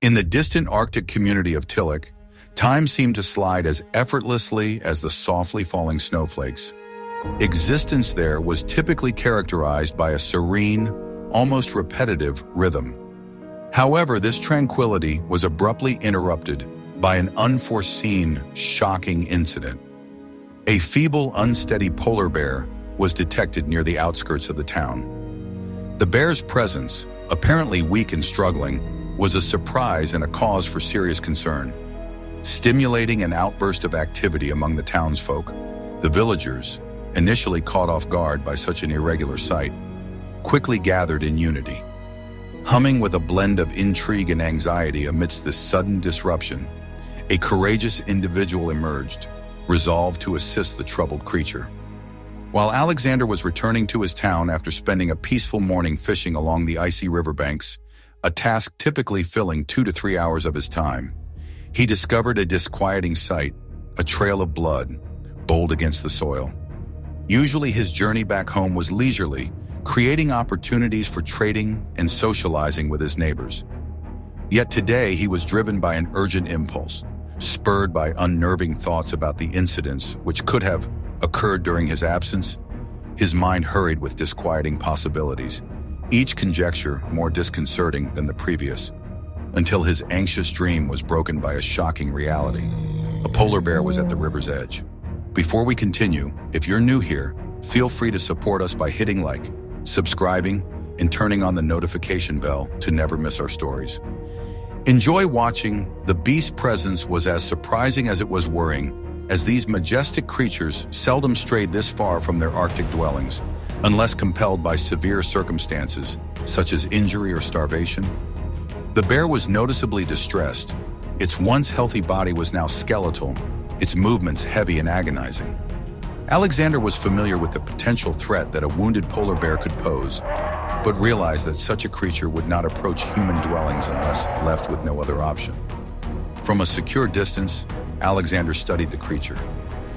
In the distant Arctic community of Tillich, time seemed to slide as effortlessly as the softly falling snowflakes. Existence there was typically characterized by a serene, almost repetitive rhythm. However, this tranquility was abruptly interrupted by an unforeseen, shocking incident. A feeble, unsteady polar bear was detected near the outskirts of the town. The bear's presence, apparently weak and struggling, was a surprise and a cause for serious concern. Stimulating an outburst of activity among the townsfolk, the villagers, initially caught off guard by such an irregular sight, quickly gathered in unity. Humming with a blend of intrigue and anxiety amidst this sudden disruption, a courageous individual emerged, resolved to assist the troubled creature. While Alexander was returning to his town after spending a peaceful morning fishing along the icy riverbanks, a task typically filling 2 to 3 hours of his time, he discovered a disquieting sight, a trail of blood, bold against the soil. Usually his journey back home was leisurely, creating opportunities for trading and socializing with his neighbors. Yet today he was driven by an urgent impulse, spurred by unnerving thoughts about the incidents which could have occurred during his absence. His mind hurried with disquieting possibilities, each conjecture more disconcerting than the previous, until his anxious dream was broken by a shocking reality. A polar bear was at the river's edge. Before we continue, if you're new here, feel free to support us by hitting like, subscribing, and turning on the notification bell to never miss our stories. Enjoy watching. The beast's presence was as surprising as it was worrying, as these majestic creatures seldom strayed this far from their Arctic dwellings, unless compelled by severe circumstances, such as injury or starvation. The bear was noticeably distressed. Its once healthy body was now skeletal, its movements heavy and agonizing. Alexander was familiar with the potential threat that a wounded polar bear could pose, but realized that such a creature would not approach human dwellings unless left with no other option. From a secure distance, Alexander studied the creature,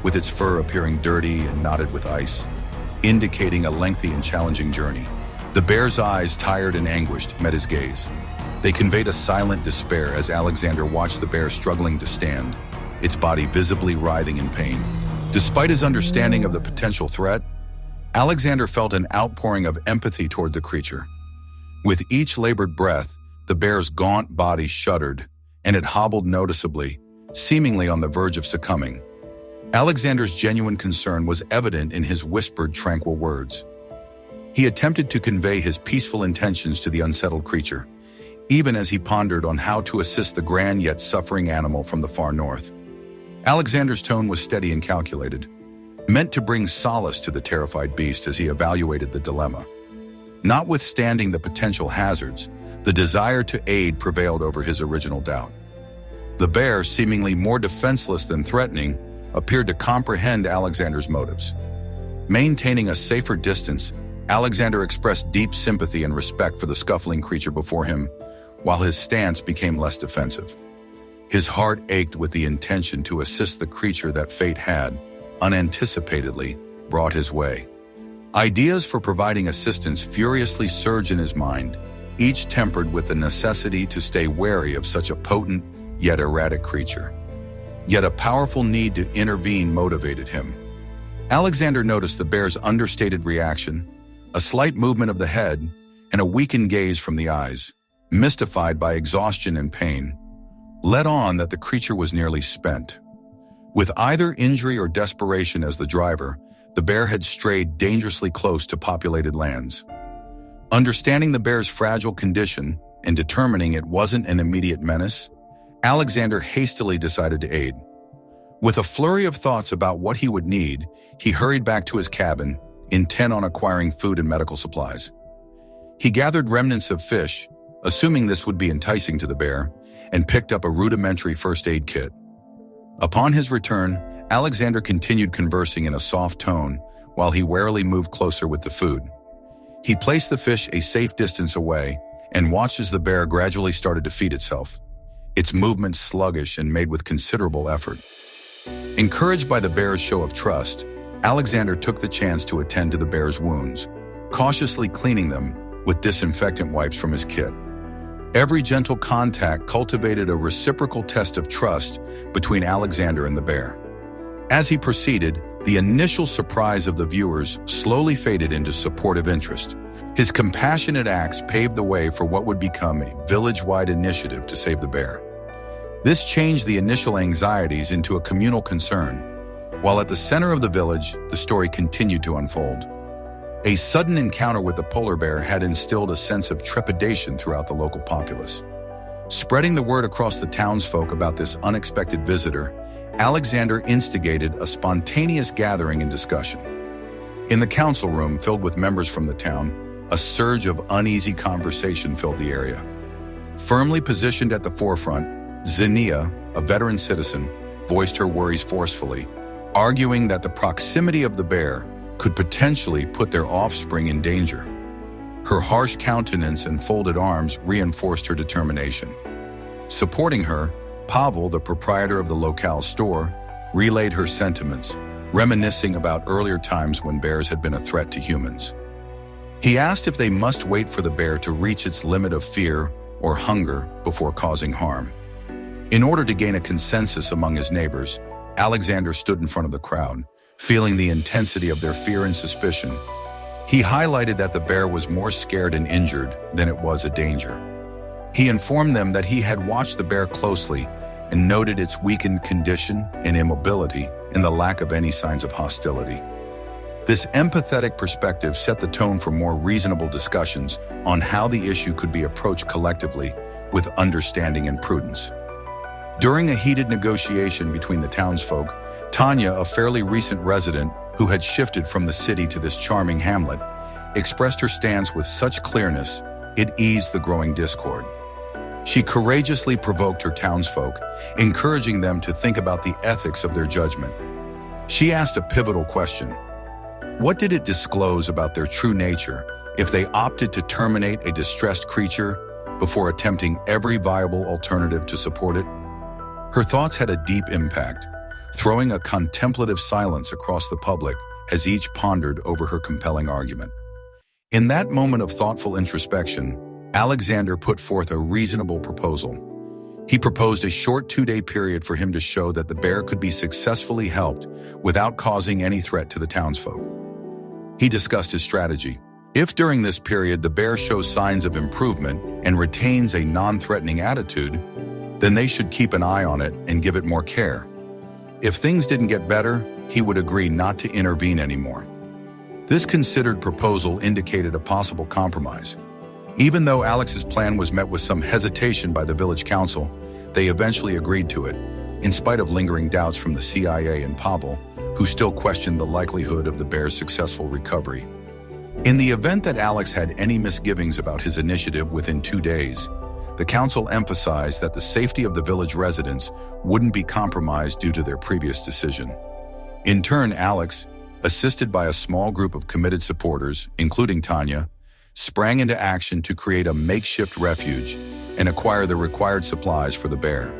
with its fur appearing dirty and knotted with ice, indicating a lengthy and challenging journey. The bear's eyes, tired and anguished, met his gaze. They conveyed a silent despair as Alexander watched the bear struggling to stand, its body visibly writhing in pain. Despite his understanding of the potential threat, Alexander felt an outpouring of empathy toward the creature. With each labored breath, the bear's gaunt body shuddered, and it hobbled noticeably, seemingly on the verge of succumbing. Alexander's genuine concern was evident in his whispered, tranquil words. He attempted to convey his peaceful intentions to the unsettled creature, even as he pondered on how to assist the grand yet suffering animal from the far north. Alexander's tone was steady and calculated, meant to bring solace to the terrified beast as he evaluated the dilemma. Notwithstanding the potential hazards, the desire to aid prevailed over his original doubt. The bear, seemingly more defenseless than threatening, appeared to comprehend Alexander's motives. Maintaining a safer distance, Alexander expressed deep sympathy and respect for the scuffling creature before him, while his stance became less defensive. His heart ached with the intention to assist the creature that fate had, unanticipatedly, brought his way. Ideas for providing assistance furiously surged in his mind, each tempered with the necessity to stay wary of such a potent, yet erratic creature. Yet a powerful need to intervene motivated him. Alexander noticed the bear's understated reaction, a slight movement of the head, and a weakened gaze from the eyes, mystified by exhaustion and pain, let on that the creature was nearly spent. With either injury or desperation as the driver, the bear had strayed dangerously close to populated lands. Understanding the bear's fragile condition and determining it wasn't an immediate menace, Alexander hastily decided to aid. With a flurry of thoughts about what he would need, he hurried back to his cabin, intent on acquiring food and medical supplies. He gathered remnants of fish, assuming this would be enticing to the bear, and picked up a rudimentary first aid kit. Upon his return, Alexander continued conversing in a soft tone while he warily moved closer with the food. He placed the fish a safe distance away and watched as the bear gradually started to feed itself, its movements sluggish and made with considerable effort. Encouraged by the bear's show of trust, Alexander took the chance to attend to the bear's wounds, cautiously cleaning them with disinfectant wipes from his kit. Every gentle contact cultivated a reciprocal test of trust between Alexander and the bear. As he proceeded, the initial surprise of the viewers slowly faded into supportive interest. His compassionate acts paved the way for what would become a village-wide initiative to save the bear. This changed the initial anxieties into a communal concern, while at the center of the village, the story continued to unfold. A sudden encounter with the polar bear had instilled a sense of trepidation throughout the local populace. Spreading the word across the townsfolk about this unexpected visitor, Alexander instigated a spontaneous gathering and discussion. In the council room filled with members from the town, a surge of uneasy conversation filled the area. Firmly positioned at the forefront, Xenia, a veteran citizen, voiced her worries forcefully, arguing that the proximity of the bear could potentially put their offspring in danger. Her harsh countenance and folded arms reinforced her determination. Supporting her, Pavel, the proprietor of the locale store, relayed her sentiments, reminiscing about earlier times when bears had been a threat to humans. He asked if they must wait for the bear to reach its limit of fear or hunger before causing harm. In order to gain a consensus among his neighbors, Alexander stood in front of the crowd, feeling the intensity of their fear and suspicion. He highlighted that the bear was more scared and injured than it was a danger. He informed them that he had watched the bear closely and noted its weakened condition and immobility and the lack of any signs of hostility. This empathetic perspective set the tone for more reasonable discussions on how the issue could be approached collectively with understanding and prudence. During a heated negotiation between the townsfolk, Tanya, a fairly recent resident who had shifted from the city to this charming hamlet, expressed her stance with such clearness it eased the growing discord. She courageously provoked her townsfolk, encouraging them to think about the ethics of their judgment. She asked a pivotal question. What did it disclose about their true nature if they opted to terminate a distressed creature before attempting every viable alternative to support it? Her thoughts had a deep impact, throwing a contemplative silence across the public as each pondered over her compelling argument. In that moment of thoughtful introspection, Alexander put forth a reasonable proposal. He proposed a short 2-day period for him to show that the bear could be successfully helped without causing any threat to the townsfolk. He discussed his strategy. If during this period the bear shows signs of improvement and retains a non-threatening attitude, then they should keep an eye on it and give it more care. If things didn't get better, he would agree not to intervene anymore. This considered proposal indicated a possible compromise. Even though Alex's plan was met with some hesitation by the village council, they eventually agreed to it, in spite of lingering doubts from the CIA and Pavel, who still questioned the likelihood of the bear's successful recovery. In the event that Alex had any misgivings about his initiative within 2 days, the council emphasized that the safety of the village residents wouldn't be compromised due to their previous decision. In turn, Alex, assisted by a small group of committed supporters, including Tanya, sprang into action to create a makeshift refuge and acquire the required supplies for the bear.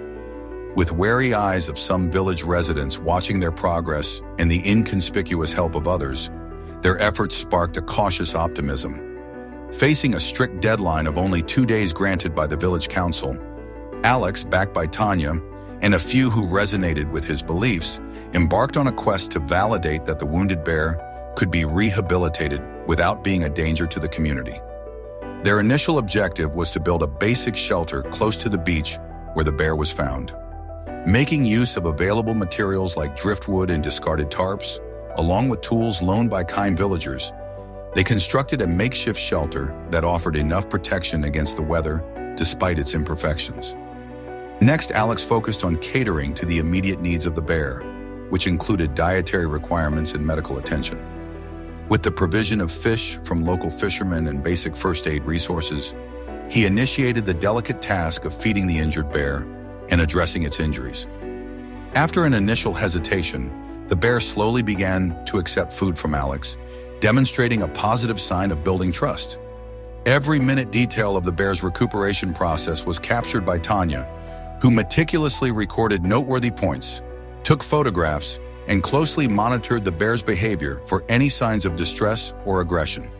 With wary eyes of some village residents watching their progress and the inconspicuous help of others, their efforts sparked a cautious optimism. Facing a strict deadline of only 2 days granted by the village council, Alex, backed by Tanya, and a few who resonated with his beliefs, embarked on a quest to validate that the wounded bear could be rehabilitated without being a danger to the community. Their initial objective was to build a basic shelter close to the beach where the bear was found. Making use of available materials like driftwood and discarded tarps, along with tools loaned by kind villagers, they constructed a makeshift shelter that offered enough protection against the weather despite its imperfections. Next, Alex focused on catering to the immediate needs of the bear, which included dietary requirements and medical attention. With the provision of fish from local fishermen and basic first aid resources, he initiated the delicate task of feeding the injured bear and addressing its injuries. After an initial hesitation, the bear slowly began to accept food from Alex, demonstrating a positive sign of building trust. Every minute detail of the bear's recuperation process was captured by Tanya, who meticulously recorded noteworthy points, took photographs, and closely monitored the bear's behavior for any signs of distress or aggression.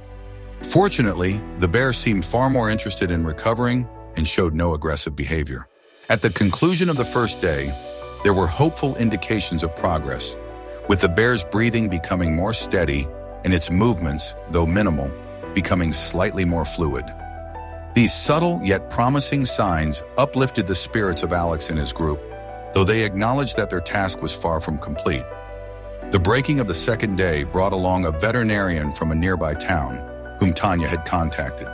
Fortunately, the bear seemed far more interested in recovering and showed no aggressive behavior. At the conclusion of the first day, there were hopeful indications of progress, with the bear's breathing becoming more steady and its movements, though minimal, becoming slightly more fluid. These subtle yet promising signs uplifted the spirits of Alex and his group, though they acknowledged that their task was far from complete. The breaking of the second day brought along a veterinarian from a nearby town, whom Tanya had contacted.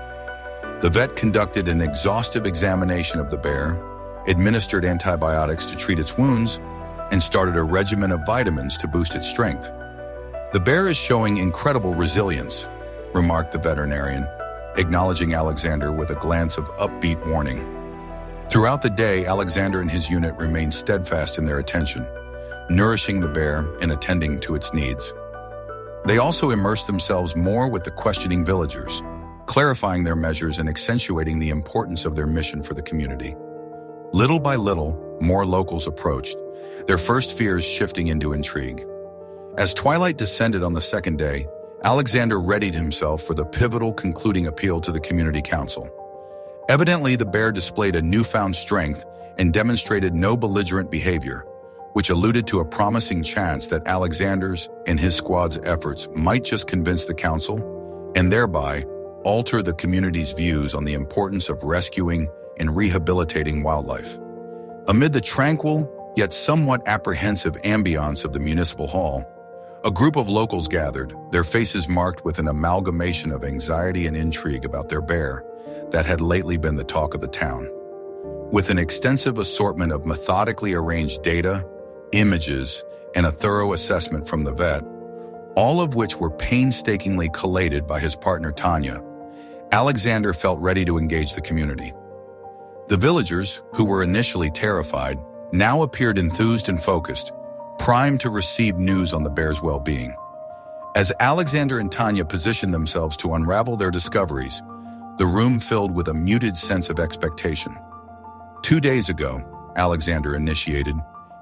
The vet conducted an exhaustive examination of the bear, administered antibiotics to treat its wounds, and started a regimen of vitamins to boost its strength. "The bear is showing incredible resilience," remarked the veterinarian, acknowledging Alexander with a glance of upbeat warning. Throughout the day, Alexander and his unit remained steadfast in their attention, nourishing the bear and attending to its needs. They also immersed themselves more with the questioning villagers, clarifying their measures and accentuating the importance of their mission for the community. Little by little, more locals approached, their first fears shifting into intrigue. As twilight descended on the second day, Alexander readied himself for the pivotal concluding appeal to the community council. Evidently, the bear displayed a newfound strength and demonstrated no belligerent behavior, which alluded to a promising chance that Alexander's and his squad's efforts might just convince the council and thereby alter the community's views on the importance of rescuing and rehabilitating wildlife. Amid the tranquil, yet somewhat apprehensive ambiance of the municipal hall, a group of locals gathered, their faces marked with an amalgamation of anxiety and intrigue about their bear that had lately been the talk of the town. With an extensive assortment of methodically arranged data, images, and a thorough assessment from the vet, all of which were painstakingly collated by his partner Tanya, Alexander felt ready to engage the community. The villagers, who were initially terrified, now appeared enthused and focused, primed to receive news on the bear's well-being. As Alexander and Tanya positioned themselves to unravel their discoveries, the room filled with a muted sense of expectation. 2 days ago, Alexander initiated,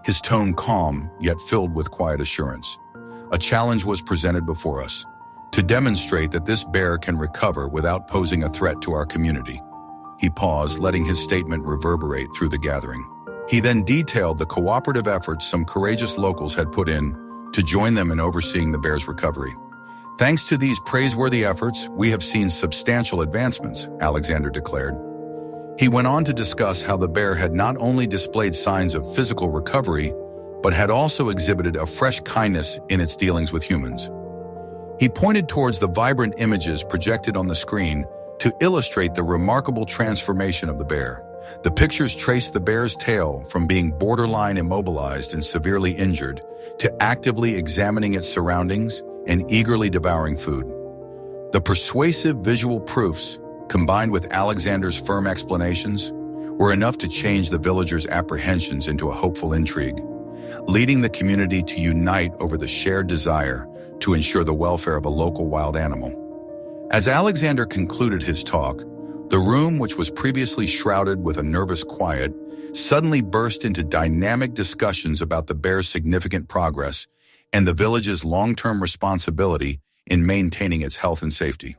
his tone calm yet filled with quiet assurance. A challenge was presented before us, to demonstrate that this bear can recover without posing a threat to our community. He paused, letting his statement reverberate through the gathering. He then detailed the cooperative efforts some courageous locals had put in to join them in overseeing the bear's recovery. "Thanks to these praiseworthy efforts, we have seen substantial advancements," Alexander declared. He went on to discuss how the bear had not only displayed signs of physical recovery, but had also exhibited a fresh kindness in its dealings with humans. He pointed towards the vibrant images projected on the screen to illustrate the remarkable transformation of the bear. The pictures traced the bear's tail from being borderline immobilized and severely injured to actively examining its surroundings and eagerly devouring food. The persuasive visual proofs, combined with Alexander's firm explanations, were enough to change the villagers' apprehensions into a hopeful intrigue, leading the community to unite over the shared desire to ensure the welfare of a local wild animal. As Alexander concluded his talk, the room, which was previously shrouded with a nervous quiet, suddenly burst into dynamic discussions about the bear's significant progress and the village's long-term responsibility in maintaining its health and safety.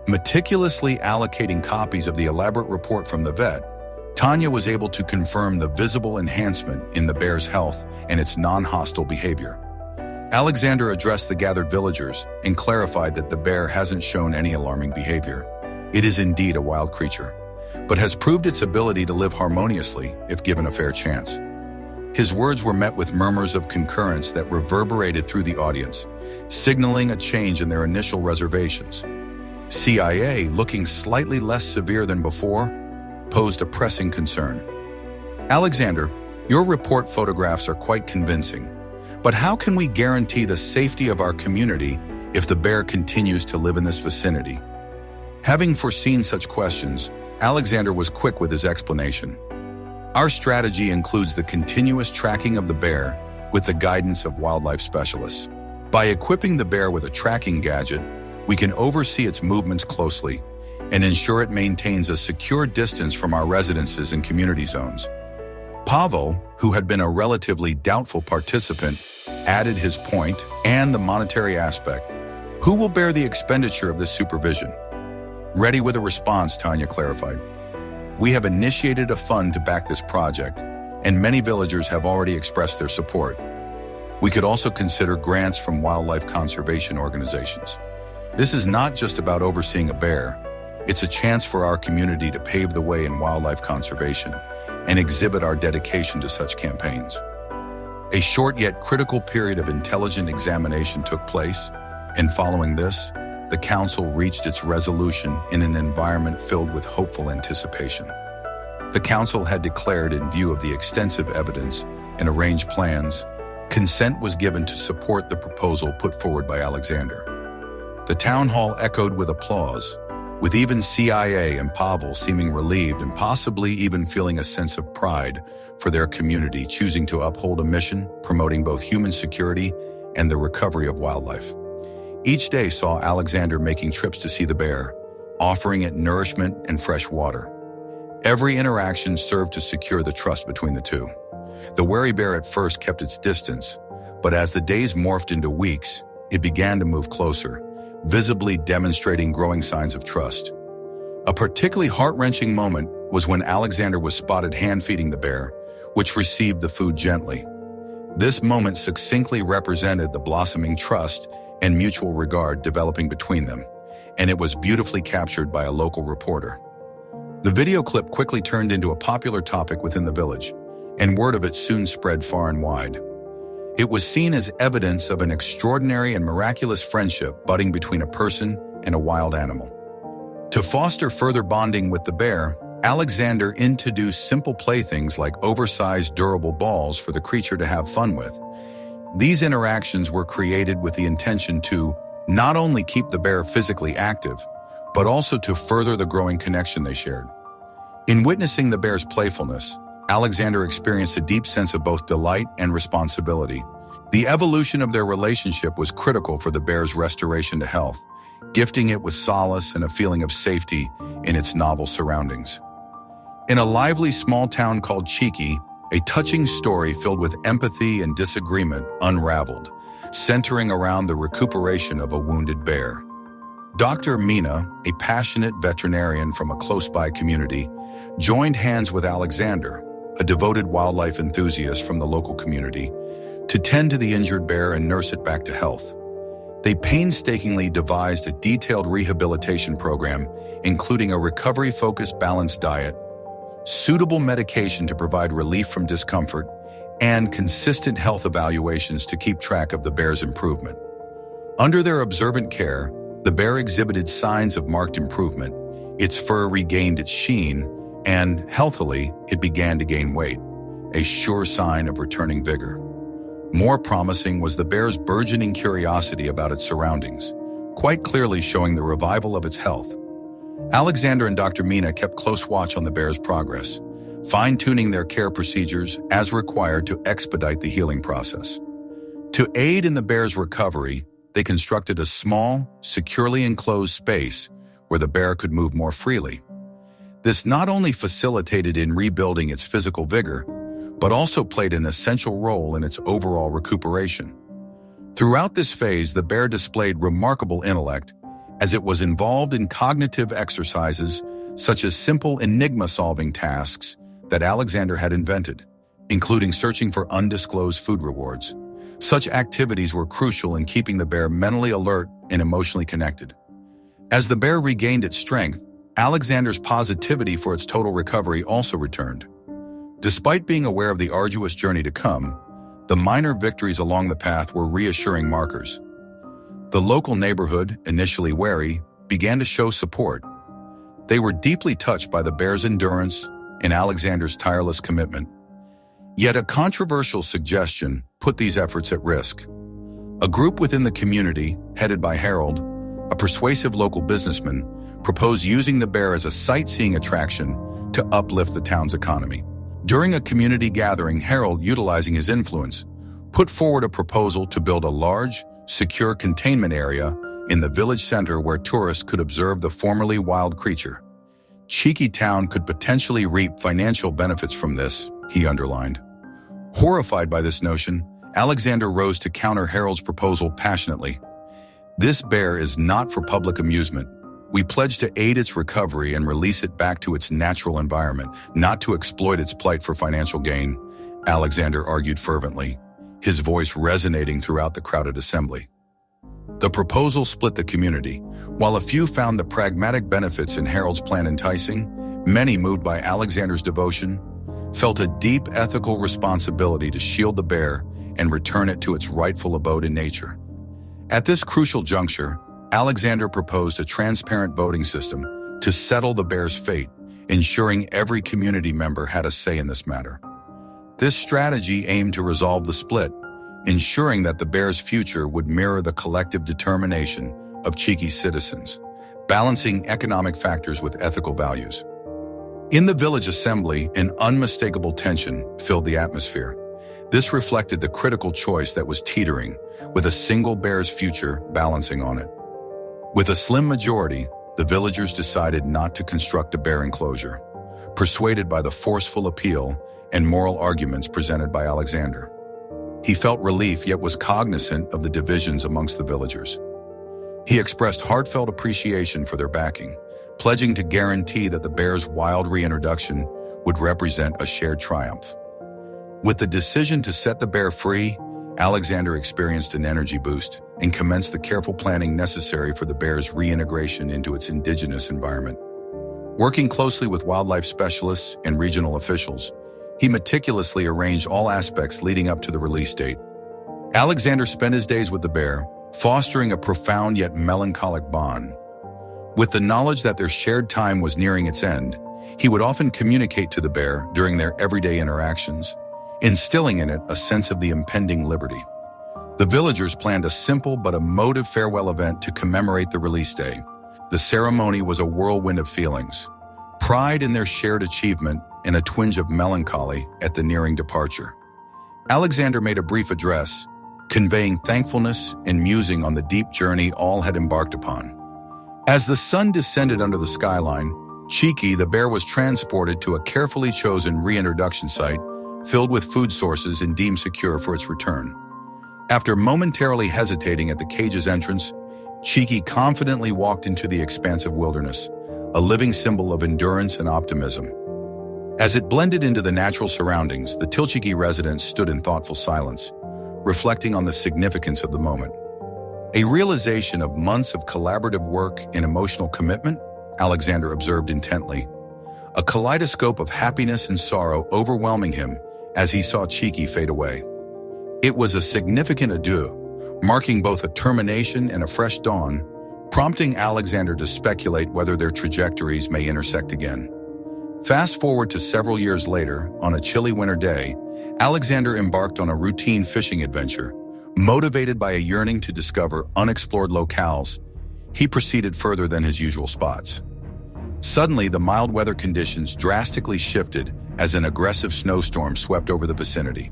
Meticulously allocating copies of the elaborate report from the vet, Tanya was able to confirm the visible enhancement in the bear's health and its non-hostile behavior. Alexander addressed the gathered villagers and clarified that the bear hasn't shown any alarming behavior. It is indeed a wild creature, but has proved its ability to live harmoniously if given a fair chance. His words were met with murmurs of concurrence that reverberated through the audience, signaling a change in their initial reservations. CIA, looking slightly less severe than before, posed a pressing concern. "Alexander, your report photographs are quite convincing, but how can we guarantee the safety of our community if the bear continues to live in this vicinity?" Having foreseen such questions, Alexander was quick with his explanation. "Our strategy includes the continuous tracking of the bear with the guidance of wildlife specialists. By equipping the bear with a tracking gadget, we can oversee its movements closely and ensure it maintains a secure distance from our residences and community zones." Pavel, who had been a relatively doubtful participant, added his point and the monetary aspect. "Who will bear the expenditure of this supervision?" Ready with a response, Tanya clarified. We have initiated a fund to back this project, and many villagers have already expressed their support. We could also consider grants from wildlife conservation organizations. This is not just about overseeing a bear. It's a chance for our community to pave the way in wildlife conservation and exhibit our dedication to such campaigns. A short yet critical period of intelligent examination took place, and following this, the council reached its resolution in an environment filled with hopeful anticipation. The council had declared, in view of the extensive evidence and arranged plans, consent was given to support the proposal put forward by Alexander. The town hall echoed with applause, with even CIA and Pavel seeming relieved and possibly even feeling a sense of pride for their community, choosing to uphold a mission promoting both human security and the recovery of wildlife. Each day saw Alexander making trips to see the bear, offering it nourishment and fresh water. Every interaction served to secure the trust between the two. The wary bear at first kept its distance, but as the days morphed into weeks, it began to move closer, visibly demonstrating growing signs of trust. A particularly heart-wrenching moment was when Alexander was spotted hand-feeding the bear, which received the food gently. This moment succinctly represented the blossoming trust and mutual regard developing between them, and it was beautifully captured by a local reporter. The video clip quickly turned into a popular topic within the village, and word of it soon spread far and wide. It was seen as evidence of an extraordinary and miraculous friendship budding between a person and a wild animal. To foster further bonding with the bear, Alexander introduced simple playthings like oversized durable balls for the creature to have fun with. These interactions were created with the intention to not only keep the bear physically active, but also to further the growing connection they shared. In witnessing the bear's playfulness, Alexander experienced a deep sense of both delight and responsibility. The evolution of their relationship was critical for the bear's restoration to health, gifting it with solace and a feeling of safety in its novel surroundings. In a lively small town called Cheeky, a touching story filled with empathy and disagreement unraveled, centering around the recuperation of a wounded bear. Dr. Mina, a passionate veterinarian from a close-by community, joined hands with Alexander, a devoted wildlife enthusiast from the local community, to tend to the injured bear and nurse it back to health. They painstakingly devised a detailed rehabilitation program, including a recovery-focused balanced diet, suitable medication to provide relief from discomfort, and consistent health evaluations to keep track of the bear's improvement. Under their observant care, the bear exhibited signs of marked improvement. Its fur regained its sheen, and, healthily, it began to gain weight, a sure sign of returning vigor. More promising was the bear's burgeoning curiosity about its surroundings, quite clearly showing the revival of its health. Alexander and Dr. Mina kept close watch on the bear's progress, fine-tuning their care procedures as required to expedite the healing process. To aid in the bear's recovery, they constructed a small, securely enclosed space where the bear could move more freely. This not only facilitated in rebuilding its physical vigor, but also played an essential role in its overall recuperation. Throughout this phase, the bear displayed remarkable intellect, as it was involved in cognitive exercises such as simple enigma-solving tasks that Alexander had invented, including searching for undisclosed food rewards. Such activities were crucial in keeping the bear mentally alert and emotionally connected. As the bear regained its strength, Alexander's positivity for its total recovery also returned. Despite being aware of the arduous journey to come, the minor victories along the path were reassuring markers. The local neighborhood, initially wary, began to show support. They were deeply touched by the bear's endurance and Alexander's tireless commitment. Yet a controversial suggestion put these efforts at risk. A group within the community, headed by Harold, a persuasive local businessman, proposed using the bear as a sightseeing attraction to uplift the town's economy. During a community gathering, Harold, utilizing his influence, put forward a proposal to build a large, secure containment area in the village center where tourists could observe the formerly wild creature. Cheeky Town could potentially reap financial benefits from this, he underlined. Horrified by this notion, Alexander rose to counter Harold's proposal passionately. This bear is not for public amusement. We pledge to aid its recovery and release it back to its natural environment, not to exploit its plight for financial gain, Alexander argued fervently, his voice resonating throughout the crowded assembly. The proposal split the community. While a few found the pragmatic benefits in Harold's plan enticing, many, moved by Alexander's devotion, felt a deep ethical responsibility to shield the bear and return it to its rightful abode in nature. At this crucial juncture, Alexander proposed a transparent voting system to settle the bear's fate, ensuring every community member had a say in this matter. This strategy aimed to resolve the split, ensuring that the bear's future would mirror the collective determination of Cheeky's citizens, balancing economic factors with ethical values. In the village assembly, an unmistakable tension filled the atmosphere. This reflected the critical choice that was teetering, with a single bear's future balancing on it. With a slim majority, the villagers decided not to construct a bear enclosure, persuaded by the forceful appeal and moral arguments presented by Alexander. He felt relief, yet was cognizant of the divisions amongst the villagers. He expressed heartfelt appreciation for their backing, pledging to guarantee that the bear's wild reintroduction would represent a shared triumph. With the decision to set the bear free, Alexander experienced an energy boost and commenced the careful planning necessary for the bear's reintegration into its indigenous environment. Working closely with wildlife specialists and regional officials, he meticulously arranged all aspects leading up to the release date. Alexander spent his days with the bear, fostering a profound yet melancholic bond. With the knowledge that their shared time was nearing its end, he would often communicate to the bear during their everyday interactions, instilling in it a sense of the impending liberty. The villagers planned a simple but emotive farewell event to commemorate the release day. The ceremony was a whirlwind of feelings, pride in their shared achievement and a twinge of melancholy at the nearing departure. Alexander made a brief address, conveying thankfulness and musing on the deep journey all had embarked upon. As the sun descended under the skyline, Cheeky, the bear, was transported to a carefully chosen reintroduction site filled with food sources and deemed secure for its return. After momentarily hesitating at the cage's entrance, Cheeky confidently walked into the expansive wilderness, a living symbol of endurance and optimism. As it blended into the natural surroundings, the Tilchiki residents stood in thoughtful silence, reflecting on the significance of the moment. A realization of months of collaborative work and emotional commitment, Alexander observed intently, a kaleidoscope of happiness and sorrow overwhelming him as he saw Cheeky fade away. It was a significant adieu, marking both a termination and a fresh dawn, prompting Alexander to speculate whether their trajectories may intersect again. Fast forward to several years later, on a chilly winter day, Alexander embarked on a routine fishing adventure. Motivated by a yearning to discover unexplored locales, he proceeded further than his usual spots. Suddenly, the mild weather conditions drastically shifted as an aggressive snowstorm swept over the vicinity.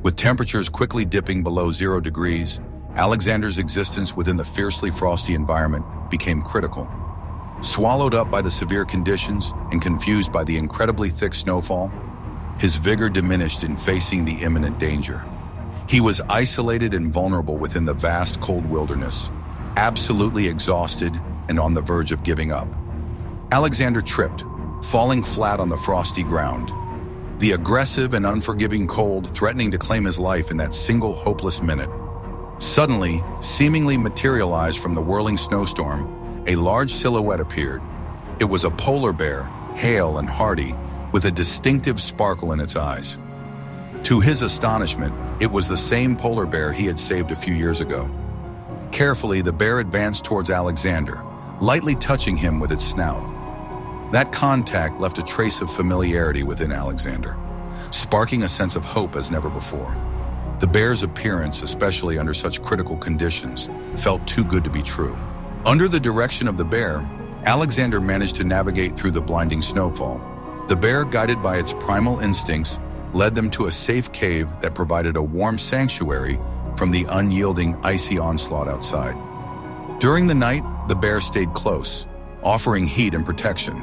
With temperatures quickly dipping below 0 degrees, Alexander's existence within the fiercely frosty environment became critical. Swallowed up by the severe conditions and confused by the incredibly thick snowfall, his vigor diminished in facing the imminent danger. He was isolated and vulnerable within the vast cold wilderness, absolutely exhausted and on the verge of giving up. Alexander tripped, falling flat on the frosty ground, the aggressive and unforgiving cold threatening to claim his life in that single hopeless minute. Suddenly, seemingly materialized from the whirling snowstorm, a large silhouette appeared. It was a polar bear, hale and hardy, with a distinctive sparkle in its eyes. To his astonishment, it was the same polar bear he had saved a few years ago. Carefully, the bear advanced towards Alexander, lightly touching him with its snout. That contact left a trace of familiarity within Alexander, sparking a sense of hope as never before. The bear's appearance, especially under such critical conditions, felt too good to be true. Under the direction of the bear, Alexander managed to navigate through the blinding snowfall. The bear, guided by its primal instincts, led them to a safe cave that provided a warm sanctuary from the unyielding, icy onslaught outside. During the night, the bear stayed close, offering heat and protection.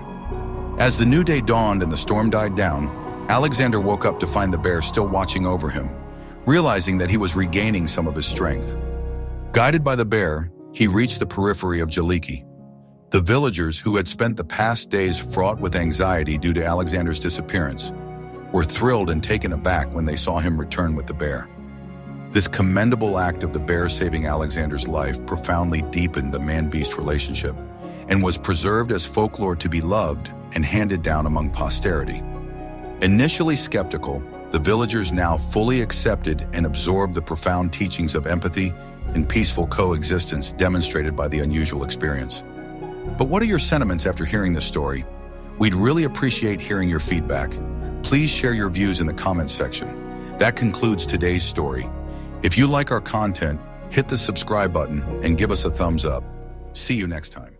As the new day dawned and the storm died down, Alexander woke up to find the bear still watching over him, realizing that he was regaining some of his strength. Guided by the bear, he reached the periphery of Jaliki. The villagers, who had spent the past days fraught with anxiety due to Alexander's disappearance, were thrilled and taken aback when they saw him return with the bear. This commendable act of the bear saving Alexander's life profoundly deepened the man-beast relationship and was preserved as folklore to be loved and handed down among posterity. Initially skeptical, the villagers now fully accepted and absorbed the profound teachings of empathy and peaceful coexistence demonstrated by the unusual experience. But what are your sentiments after hearing this story? We'd really appreciate hearing your feedback. Please share your views in the comments section. That concludes today's story. If you like our content, hit the subscribe button and give us a thumbs up. See you next time.